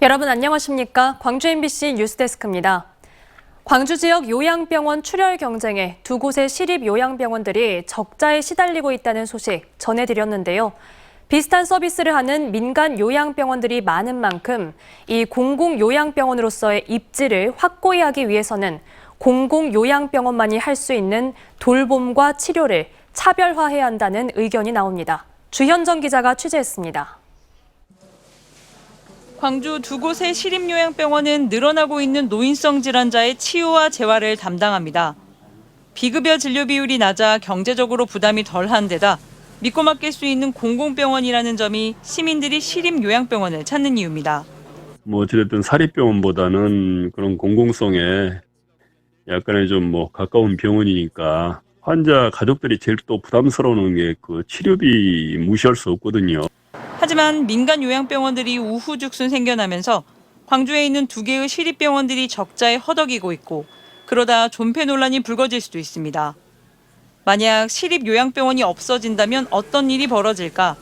여러분 안녕하십니까? 광주 MBC 뉴스데스크입니다. 광주 지역 요양병원 출혈 경쟁에 두 곳의 시립 요양병원들이 적자에 시달리고 있다는 소식 전해드렸는데요. 비슷한 서비스를 하는 민간 요양병원들이 많은 만큼 이 공공요양병원으로서의 입지를 확고히 하기 위해서는 공공요양병원만이 할 수 있는 돌봄과 치료를 차별화해야 한다는 의견이 나옵니다. 주현정 기자가 취재했습니다. 광주 두 곳의 시립요양병원은 늘어나고 있는 노인성 질환자의 치유와 재활을 담당합니다. 비급여 진료 비율이 낮아 경제적으로 부담이 덜한 데다 믿고 맡길 수 있는 공공병원이라는 점이 시민들이 시립요양병원을 찾는 이유입니다. 어찌됐든 사립병원보다는 그런 공공성에 약간의 좀 가까운 병원이니까 환자 가족들이 제일 또 부담스러운 게 그 치료비 무시할 수 없거든요. 하지만 민간 요양병원들이 우후죽순 생겨나면서 광주에 있는 두 개의 시립병원들이 적자에 허덕이고 있고 그러다 존폐 논란이 불거질 수도 있습니다. 만약 시립요양병원이 없어진다면 어떤 일이 벌어질까?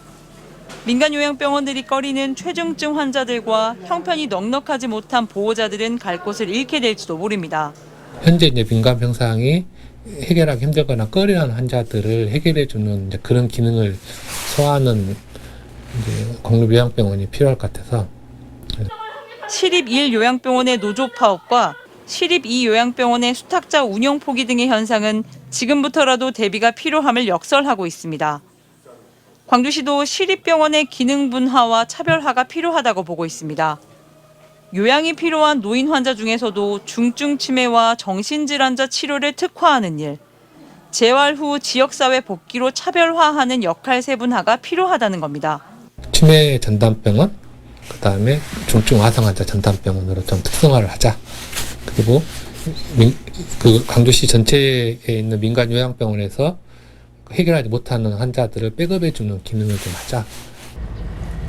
민간 요양병원들이 꺼리는 최중증 환자들과 형편이 넉넉하지 못한 보호자들은 갈 곳을 잃게 될지도 모릅니다. 현재 이제 민간 병상이 해결하기 힘들거나 꺼려하는 환자들을 해결해주는 그런 기능을 소화하는 공립요양병원이 필요할 것 같아서. 시립 1 요양병원의 노조 파업과 시립 2 요양병원의 수탁자 운영 포기 등의 현상은 지금부터라도 대비가 필요함을 역설하고 있습니다. 광주시도 시립병원의 기능 분화와 차별화가 필요하다고 보고 있습니다. 요양이 필요한 노인 환자 중에서도 중증 치매와 정신질환자 치료를 특화하는 일, 재활 후 지역사회 복귀로 차별화하는 역할 세분화가 필요하다는 겁니다. 치매 전담병원, 그다음에 중증 화상 환자 전담병원으로 좀 특성화를 하자. 그리고 광주시 전체에 있는 민간 요양병원에서 해결하지 못하는 환자들을 백업해주는 기능을 좀 하자.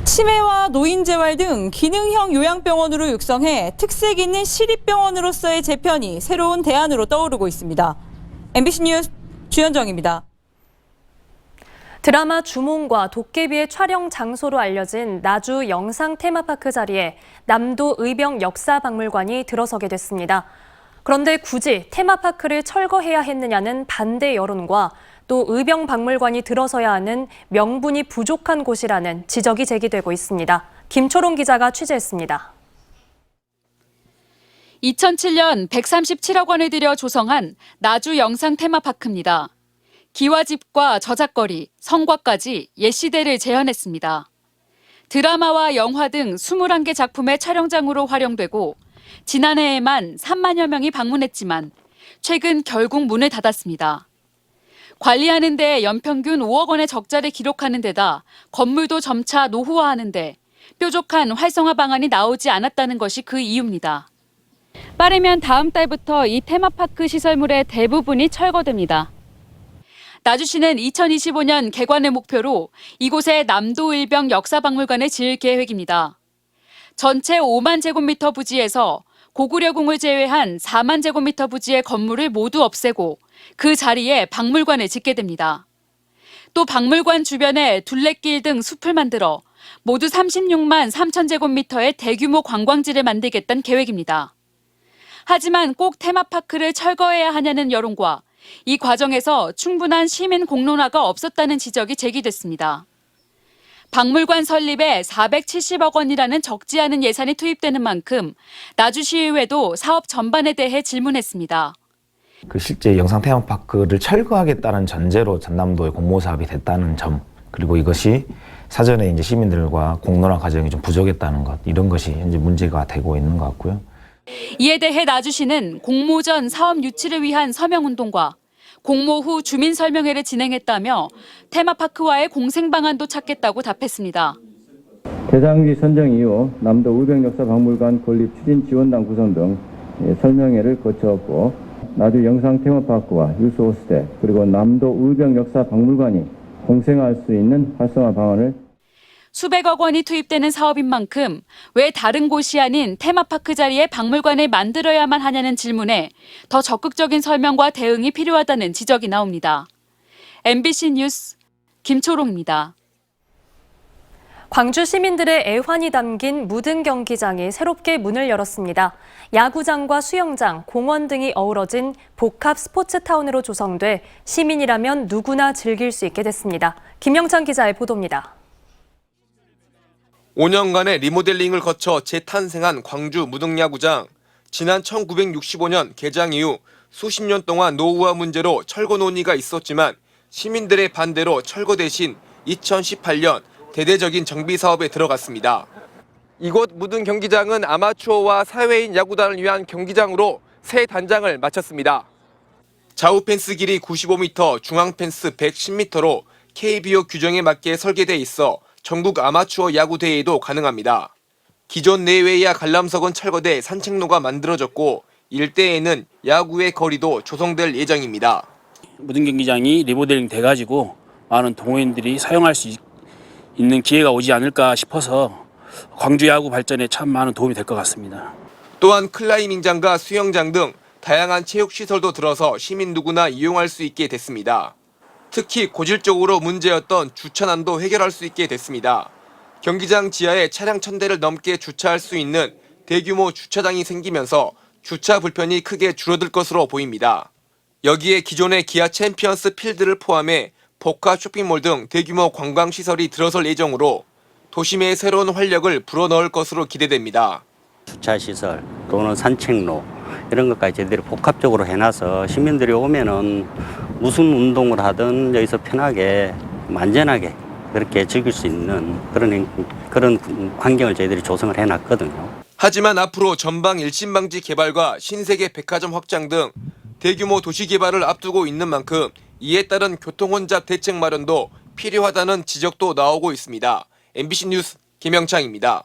치매와 노인 재활 등 기능형 요양병원으로 육성해 특색 있는 시립병원으로서의 재편이 새로운 대안으로 떠오르고 있습니다. MBC 뉴스 주현정입니다. 드라마 주몽과 도깨비의 촬영 장소로 알려진 나주 영상 테마파크 자리에 남도 의병 역사박물관이 들어서게 됐습니다. 그런데 굳이 테마파크를 철거해야 했느냐는 반대 여론과 또 의병박물관이 들어서야 하는 명분이 부족한 곳이라는 지적이 제기되고 있습니다. 김초롱 기자가 취재했습니다. 2007년 137억 원을 들여 조성한 나주 영상 테마파크입니다. 기와집과 저작거리, 성곽까지 옛 시대를 재현했습니다. 드라마와 영화 등 21개 작품의 촬영장으로 활용되고 지난해에만 3만여 명이 방문했지만 최근 결국 문을 닫았습니다. 관리하는 데 연평균 5억 원의 적자를 기록하는 데다 건물도 점차 노후화하는 데 뾰족한 활성화 방안이 나오지 않았다는 것이 그 이유입니다. 빠르면 다음 달부터 이 테마파크 시설물의 대부분이 철거됩니다. 나주시는 2025년 개관을 목표로 이곳에 남도일병 역사박물관을 지을 계획입니다. 전체 5만 제곱미터 부지에서 고구려궁을 제외한 4만 제곱미터 부지의 건물을 모두 없애고 그 자리에 박물관을 짓게 됩니다. 또 박물관 주변에 둘레길 등 숲을 만들어 모두 36만 3천 제곱미터의 대규모 관광지를 만들겠다는 계획입니다. 하지만 꼭 테마파크를 철거해야 하냐는 여론과 이 과정에서 충분한 시민 공론화가 없었다는 지적이 제기됐습니다. 박물관 설립에 470억 원이라는 적지 않은 예산이 투입되는 만큼 나주시의회도 사업 전반에 대해 질문했습니다. 실제 영상 테마파크를 철거하겠다는 전제로 전남도에 공모 사업이 됐다는 점, 그리고 이것이 사전에 이제 시민들과 공론화 과정이 좀 부족했다는 것, 이런 것이 현재 문제가 되고 있는 것 같고요. 이에 대해 나주시는 공모전 사업 유치를 위한 서명운동과 공모 후 주민설명회를 진행했다며 테마파크와의 공생 방안도 찾겠다고 답했습니다. 개장지 선정 이후 남도 의병역사박물관 건립 추진지원단 구성 등 설명회를 거쳤고 나주 영상 테마파크와 유소호스대 그리고 남도 의병역사박물관이 공생할 수 있는 활성화 방안을 수백억 원이 투입되는 사업인 만큼 왜 다른 곳이 아닌 테마파크 자리에 박물관을 만들어야만 하냐는 질문에 더 적극적인 설명과 대응이 필요하다는 지적이 나옵니다. MBC 뉴스 김초롱입니다. 광주 시민들의 애환이 담긴 무등 경기장이 새롭게 문을 열었습니다. 야구장과 수영장, 공원 등이 어우러진 복합 스포츠타운으로 조성돼 시민이라면 누구나 즐길 수 있게 됐습니다. 김영찬 기자의 보도입니다. 5년간의 리모델링을 거쳐 재탄생한 광주 무등야구장. 지난 1965년 개장 이후 수십 년 동안 노후화 문제로 철거 논의가 있었지만 시민들의 반대로 철거 대신 2018년 대대적인 정비 사업에 들어갔습니다. 이곳 무등 경기장은 아마추어와 사회인 야구단을 위한 경기장으로 새 단장을 마쳤습니다. 좌우 펜스 길이 95m, 중앙 펜스 110m로 KBO 규정에 맞게 설계돼 있어 전국 아마추어 야구 대회도 가능합니다. 기존 내외야 관람석은 철거돼 산책로가 만들어졌고 일대에는 야구의 거리도 조성될 예정입니다. 무등 경기장이 리모델링 돼가지고 많은 동호인들이 사용할 수 있는 기회가 오지 않을까 싶어서 광주 야구 발전에 참 많은 도움이 될 것 같습니다. 또한 클라이밍장과 수영장 등 다양한 체육시설도 들어서 시민 누구나 이용할 수 있게 됐습니다. 특히 고질적으로 문제였던 주차난도 해결할 수 있게 됐습니다. 경기장 지하에 차량 1000대를 넘게 주차할 수 있는 대규모 주차장이 생기면서 주차 불편이 크게 줄어들 것으로 보입니다. 여기에 기존의 기아 챔피언스 필드를 포함해 복합 쇼핑몰 등 대규모 관광시설이 들어설 예정으로 도심의 새로운 활력을 불어넣을 것으로 기대됩니다. 주차시설 또는 산책로 이런 것까지 제대로 복합적으로 해놔서 시민들이 오면은 무슨 운동을 하든 여기서 편하게 안전하게 그렇게 즐길 수 있는 그런 환경을 저희들이 조성을 해놨거든요. 하지만 앞으로 전방 일신방지 개발과 신세계 백화점 확장 등 대규모 도시 개발을 앞두고 있는 만큼 이에 따른 교통혼잡 대책 마련도 필요하다는 지적도 나오고 있습니다. MBC 뉴스 김영창입니다.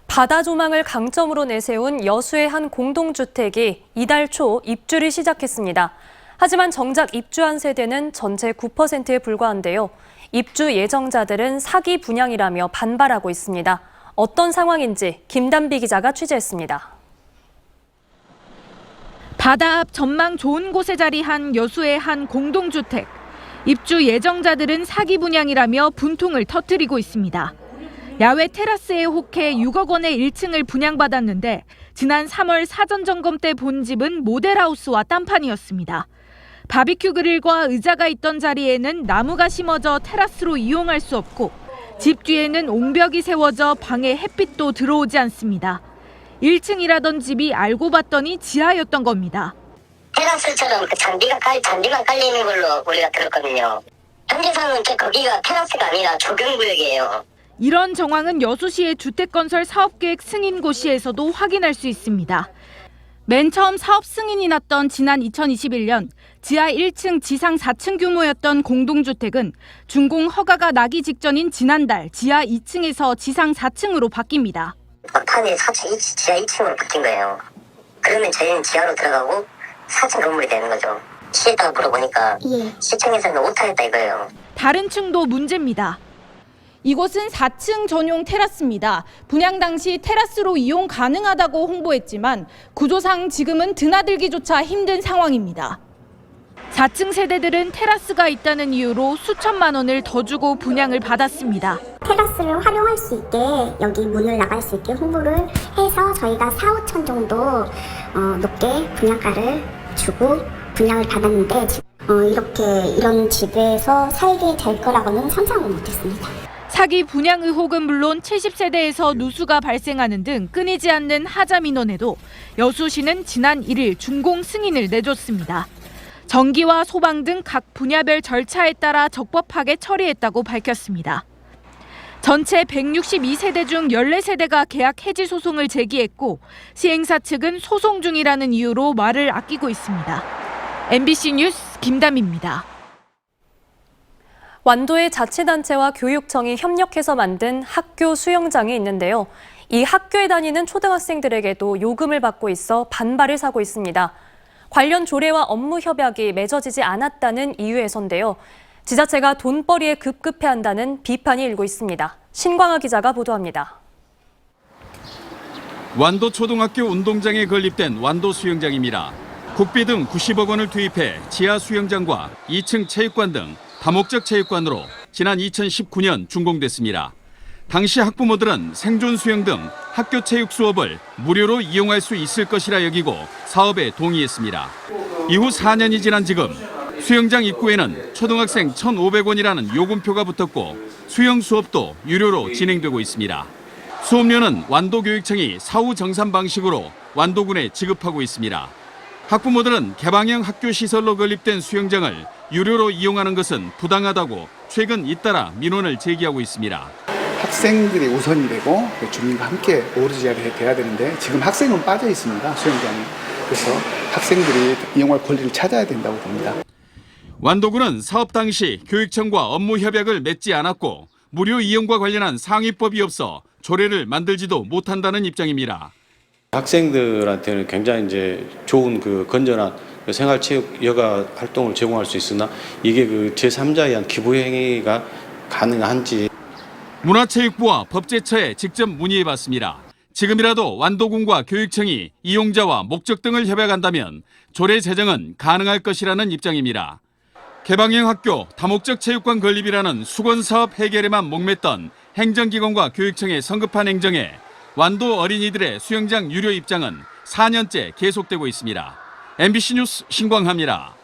바다 조망을 강점으로 내세운 여수의 한 공동주택이 이달 초 입주를 시작했습니다. 하지만 정작 입주한 세대는 전체 9%에 불과한데요. 입주 예정자들은 사기 분양이라며 반발하고 있습니다. 어떤 상황인지 김단비 기자가 취재했습니다. 바다 앞 전망 좋은 곳에 자리한 여수의 한 공동주택. 입주 예정자들은 사기 분양이라며 분통을 터뜨리고 있습니다. 야외 테라스에 혹해 6억 원의 1층을 분양받았는데 지난 3월 사전 점검 때 본 집은 모델하우스와 딴판이었습니다. 바비큐 그릴과 의자가 있던 자리에는 나무가 심어져 테라스로 이용할 수 없고 집 뒤에는 옹벽이 세워져 방에 햇빛도 들어오지 않습니다. 1층이라던 집이 알고 봤더니 지하였던 겁니다. 테라스처럼 그 잔디만 깔리는 걸로 우리가 들었거든요. 현재상은 거기가 테라스가 아니라 조경구역이에요. 이런 정황은 여수시의 주택건설 사업계획 승인고시에서도 확인할 수 있습니다. 맨 처음 사업 승인이 났던 지난 2021년 지하 1층, 지상 4층 규모였던 공동주택은 준공 허가가 나기 직전인 지난달 지하 2층에서 지상 4층으로 바뀝니다. 막판에 지하 2층으로 바뀐 거예요. 그러면 저희는 지하로 들어가고 4층 건물이 되는 거죠. 시에다가 물어보니까 시청에서는 오타였다 이거예요. 다른 층도 문제입니다. 이곳은 4층 전용 테라스입니다. 분양 당시 테라스로 이용 가능하다고 홍보했지만 구조상 지금은 드나들기조차 힘든 상황입니다. 4층 세대들은 테라스가 있다는 이유로 수천만 원을 더 주고 분양을 받았습니다. 테라스를 활용할 수 있게 여기 문을 나갈 수 있게 홍보를 해서 저희가 4, 5천 정도 높게 분양가를 주고 분양을 받았는데 이런 집에서 살게 될 거라고는 상상을 못했습니다. 사기 분양 의혹은 물론 70세대에서 누수가 발생하는 등 끊이지 않는 하자 민원에도 여수시는 지난 1일 준공 승인을 내줬습니다. 전기와 소방 등 각 분야별 절차에 따라 적법하게 처리했다고 밝혔습니다. 전체 162세대 중 14세대가 계약 해지 소송을 제기했고 시행사 측은 소송 중이라는 이유로 말을 아끼고 있습니다. MBC 뉴스 김담입니다. 완도의 자치단체와 교육청이 협력해서 만든 학교 수영장이 있는데요. 이 학교에 다니는 초등학생들에게도 요금을 받고 있어 반발을 사고 있습니다. 관련 조례와 업무 협약이 맺어지지 않았다는 이유에서인데요. 지자체가 돈벌이에 급급해한다는 비판이 일고 있습니다. 신광아 기자가 보도합니다. 완도 초등학교 운동장에 건립된 완도 수영장입니다. 국비 등 90억 원을 투입해 지하 수영장과 2층 체육관 등 다목적 체육관으로 지난 2019년 준공됐습니다. 당시 학부모들은 생존 수영 등 학교 체육 수업을 무료로 이용할 수 있을 것이라 여기고 사업에 동의했습니다. 이후 4년이 지난 지금 수영장 입구에는 초등학생 1,500원이라는 요금표가 붙었고 수영 수업도 유료로 진행되고 있습니다. 수업료는 완도교육청이 사후 정산 방식으로 완도군에 지급하고 있습니다. 학부모들은 개방형 학교 시설로 건립된 수영장을 유료로 이용하는 것은 부당하다고 최근 잇따라 민원을 제기하고 있습니다. 학생들이 우선이 되고 주민과 함께 어우러져야 돼야 되는데 지금 학생은 빠져 있습니다. 수영장에. 그래서 학생들이 이용할 권리를 찾아야 된다고 봅니다. 완도군은 사업 당시 교육청과 업무 협약을 맺지 않았고 무료 이용과 관련한 상위법이 없어 조례를 만들지도 못한다는 입장입니다. 학생들한테는 굉장히 이제 좋은 건전한 생활체육 여가 활동을 제공할 수 있으나 이게 제3자에 의한 기부 행위가 가능한지. 문화체육부와 법제처에 직접 문의해봤습니다. 지금이라도 완도군과 교육청이 이용자와 목적 등을 협약한다면 조례 제정은 가능할 것이라는 입장입니다. 개방형 학교, 다목적 체육관 건립이라는 수건사업 해결에만 목맸던 행정기관과 교육청의 성급한 행정에 완도 어린이들의 수영장 유료 입장은 4년째 계속되고 있습니다. MBC 뉴스 신광하입니다.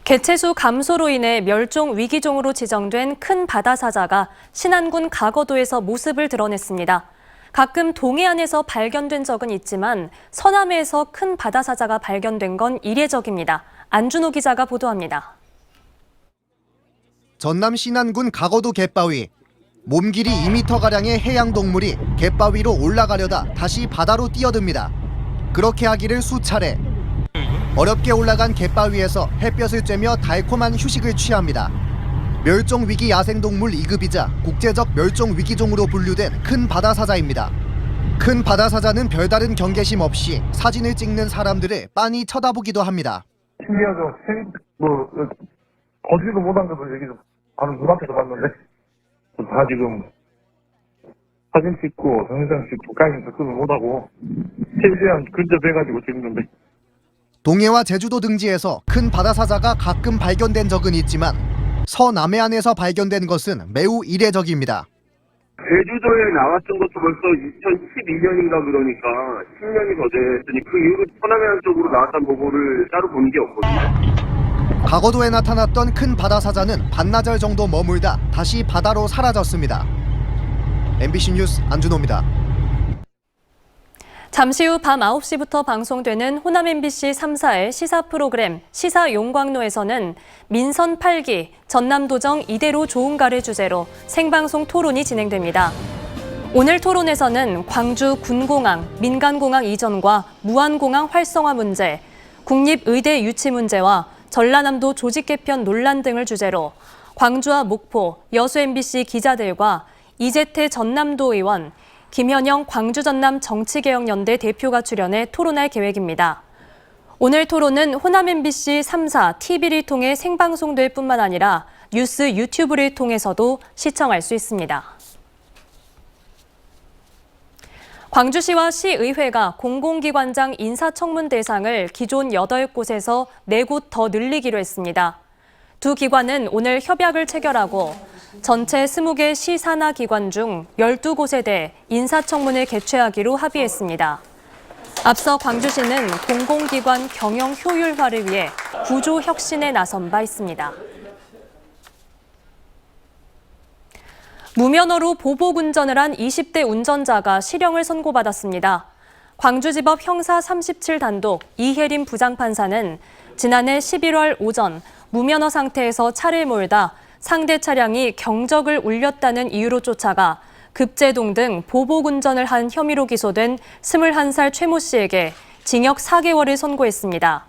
개체수 감소로 인해 멸종 위기종으로 지정된 큰 바다사자가 신안군 가거도에서 모습을 드러냈습니다. 가끔 동해안에서 발견된 적은 있지만 서남해에서 큰 바다사자가 발견된 건 이례적입니다. 안준호 기자가 보도합니다. 전남 신안군 가거도 갯바위. 몸 길이 2m가량의 해양동물이 갯바위로 올라가려다 다시 바다로 뛰어듭니다. 그렇게 하기를 수차례. 어렵게 올라간 갯바위에서 햇볕을 쬐며 달콤한 휴식을 취합니다. 멸종위기 야생동물 2급이자 국제적 멸종위기종으로 분류된 큰 바다사자입니다. 큰 바다사자는 별다른 경계심 없이 사진을 찍는 사람들을 빤히 쳐다보기도 합니다. 신기하죠. 거지도 못한 것을 여기서 바로 눈앞에서 봤는데 다 지금 사진 찍고 동영상 찍고 가까이 접근을 못하고 최대한 근접해가지고 찍는데. 동해와 제주도 등지에서 큰 바다사자가 가끔 발견된 적은 있지만 서남해안에서 발견된 것은 매우 이례적입니다. 제주도에 나왔던 것도 벌써 2012년인가 그러니까 10년이 더 됐으니 그 이후로 서남해안 쪽으로 나왔다는 보고를 따로 본 게 없거든요. 가거도에 나타났던 큰 바다사자는 반나절 정도 머물다 다시 바다로 사라졌습니다. MBC 뉴스 안준호입니다. 잠시 후 밤 9시부터 방송되는 호남 MBC 3사의 시사 프로그램 시사 용광로에서는 민선 8기 전남도정 이대로 좋은가를 주제로 생방송 토론이 진행됩니다. 오늘 토론에서는 광주 군공항, 민간공항 이전과 무안공항 활성화 문제, 국립의대 유치 문제와 전라남도 조직 개편 논란 등을 주제로 광주와 목포, 여수 MBC 기자들과 이재태 전남도 의원, 김현영 광주전남 정치개혁연대 대표가 출연해 토론할 계획입니다. 오늘 토론은 호남 MBC 3사 TV를 통해 생방송될 뿐만 아니라 뉴스 유튜브를 통해서도 시청할 수 있습니다. 광주시와 시의회가 공공기관장 인사청문 대상을 기존 8곳에서 4곳 더 늘리기로 했습니다. 두 기관은 오늘 협약을 체결하고 전체 20개 시 산하 기관 중 12곳에 대해 인사청문을 개최하기로 합의했습니다. 앞서 광주시는 공공기관 경영 효율화를 위해 구조 혁신에 나선 바 있습니다. 무면허로 보복 운전을 한 20대 운전자가 실형을 선고받았습니다. 광주지법 형사 37단독 이혜림 부장판사는 지난해 11월 오전 무면허 상태에서 차를 몰다 상대 차량이 경적을 울렸다는 이유로 쫓아가 급제동 등 보복 운전을 한 혐의로 기소된 21살 최 모 씨에게 징역 4개월을 선고했습니다.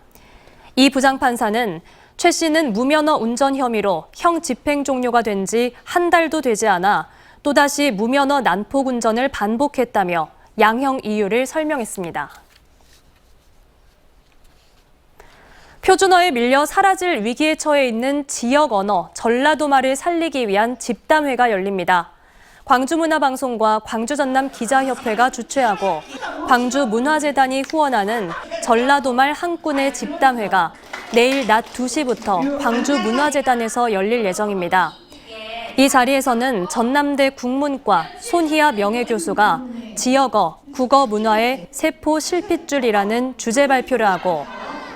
이 부장판사는 최 씨는 무면허 운전 혐의로 형 집행 종료가 된 지 한 달도 되지 않아 또다시 무면허 난폭 운전을 반복했다며 양형 이유를 설명했습니다. 표준어에 밀려 사라질 위기에 처해 있는 지역 언어 전라도 말을 살리기 위한 집담회가 열립니다. 광주문화방송과 광주전남기자협회가 주최하고 광주문화재단이 후원하는 전라도말 한꾼의 집담회가 내일 낮 2시부터 광주문화재단에서 열릴 예정입니다. 이 자리에서는 전남대 국문과 손희아 명예교수가 지역어, 국어 문화의 세포 실핏줄이라는 주제 발표를 하고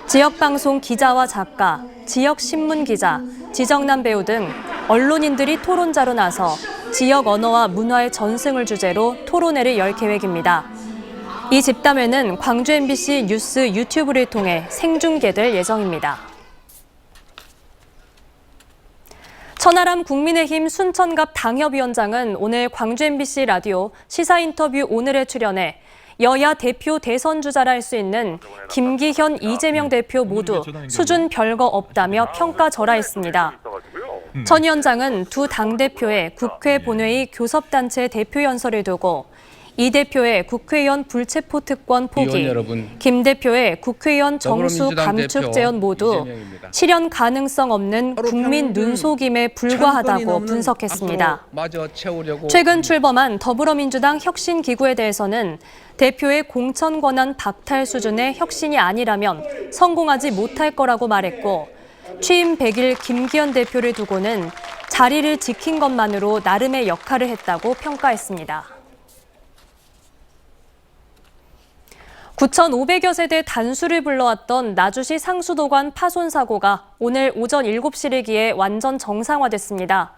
지역방송 기자와 작가, 지역신문 기자, 지정남 배우 등 언론인들이 토론자로 나서 지역 언어와 문화의 전승을 주제로 토론회를 열 계획입니다. 이 집담회는 광주 MBC 뉴스 유튜브를 통해 생중계될 예정입니다. 천하람 국민의힘 순천갑 당협위원장은 오늘 광주 MBC 라디오 시사인터뷰 오늘에 출연해 여야 대표 대선 주자라 할 수 있는 김기현, 이재명 대표 모두 수준 별거 없다며 평가절하했습니다. 천 위원장은 두 당대표의 국회 본회의 교섭단체 대표 연설을 두고 이 대표의 국회의원 불체포 특권 포기, 김 대표의 국회의원 정수 감축 제언 모두 실현 가능성 없는 국민 눈속임에 불과하다고 분석했습니다. 최근 출범한 더불어민주당 혁신기구에 대해서는 대표의 공천 권한 박탈 수준의 혁신이 아니라면 성공하지 못할 거라고 말했고 취임 100일 김기현 대표를 두고는 자리를 지킨 것만으로 나름의 역할을 했다고 평가했습니다. 9,500여 세대 단수를 불러왔던 나주시 상수도관 파손 사고가 오늘 오전 7시를 기해 완전 정상화됐습니다.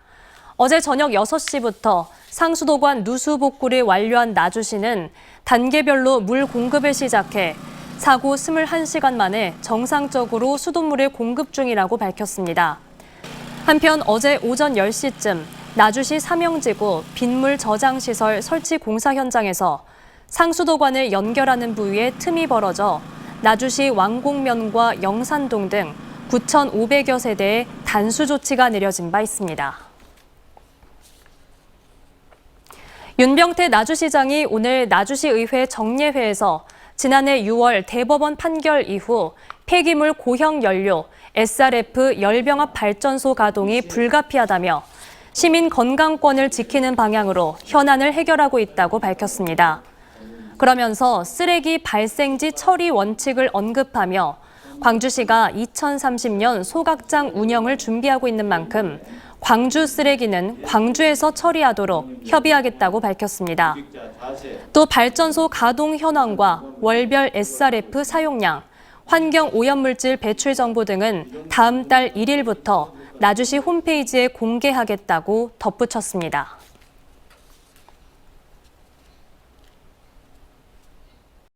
어제 저녁 6시부터 상수도관 누수 복구를 완료한 나주시는 단계별로 물 공급을 시작해 사고 21시간 만에 정상적으로 수돗물을 공급 중이라고 밝혔습니다. 한편 어제 오전 10시쯤 나주시 삼영지구 빗물 저장시설 설치 공사 현장에서 상수도관을 연결하는 부위에 틈이 벌어져 나주시 왕곡면과 영산동 등 9,500여 세대에 단수 조치가 내려진 바 있습니다. 윤병태 나주시장이 오늘 나주시의회 정례회에서 지난해 6월 대법원 판결 이후 폐기물 고형 연료 SRF 열병합 발전소 가동이 불가피하다며 시민 건강권을 지키는 방향으로 현안을 해결하고 있다고 밝혔습니다. 그러면서 쓰레기 발생지 처리 원칙을 언급하며 광주시가 2030년 소각장 운영을 준비하고 있는 만큼 광주 쓰레기는 광주에서 처리하도록 협의하겠다고 밝혔습니다. 또 발전소 가동 현황과 월별 SRF 사용량, 환경 오염물질 배출 정보 등은 다음 달 1일부터 나주시 홈페이지에 공개하겠다고 덧붙였습니다.